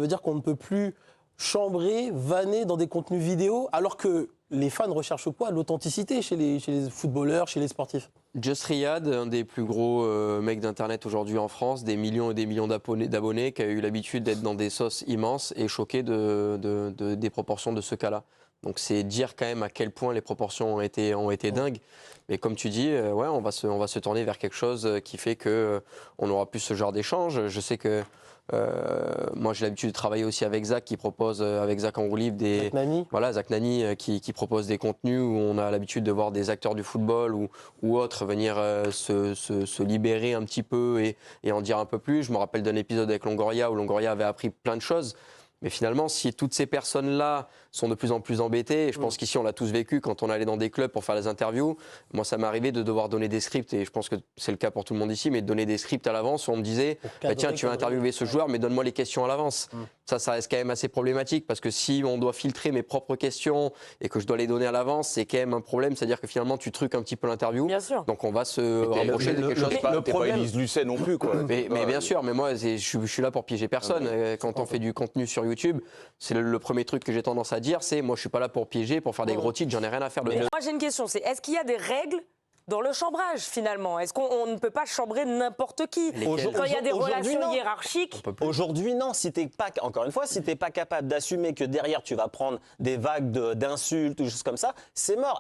veut dire qu'on ne peut plus chambrer, vanner dans des contenus vidéo, alors que les fans recherchent quoi? L'authenticité chez les footballeurs, chez les sportifs. Just Riyad, un des plus gros mecs d'Internet aujourd'hui en France, des millions et des millions d'abonnés, qui a eu l'habitude d'être dans des sauces immenses et choqué des proportions de ce cas-là. Donc c'est dire quand même à quel point les proportions ont été dingues. Mais comme tu dis, ouais, on va se tourner vers quelque chose qui fait qu'on n'aura plus ce genre d'échange. Je sais que moi j'ai l'habitude de travailler aussi avec Zach qui propose avec Zach en roue libre Zach Nani. voilà, Zach Nani qui propose des contenus où on a l'habitude de voir des acteurs du football ou autres venir se libérer un petit peu et en dire un peu plus. Je me rappelle d'un épisode avec Longoria où Longoria avait appris plein de choses. Mais finalement, si toutes ces personnes-là sont de plus en plus embêtées, et je pense qu'ici on l'a tous vécu quand on allait dans des clubs pour faire les interviews, moi ça m'est arrivé de devoir donner des scripts, et je pense que c'est le cas pour tout le monde ici, mais de donner des scripts à l'avance où on me disait bah, tiens, tu vas interviewer ce joueur, mais donne-moi les questions à l'avance. Ça reste quand même assez problématique parce que si on doit filtrer mes propres questions et que je dois les donner à l'avance, c'est quand même un problème, c'est-à-dire que finalement tu truques un petit peu l'interview. Bien sûr. Donc on va se rapprocher de quelque chose. T'es pas Élise Lucet non plus, quoi. Mais bien sûr, mais moi je suis là pour piéger personne. Quand on fait du contenu sur YouTube, c'est le premier truc que j'ai tendance à dire, c'est moi je suis pas là pour piéger, pour faire des gros titres, j'en ai rien à faire de. Mais moi j'ai une question, c'est est-ce qu'il y a des règles dans le chambrage finalement? Est-ce qu'on ne peut pas chambrer n'importe qui? Quand il y a des relations hiérarchiques. Aujourd'hui, non. Si t'es pas, encore une fois, si tu n'es pas capable d'assumer que derrière tu vas prendre des vagues d'insultes ou choses comme ça, c'est mort.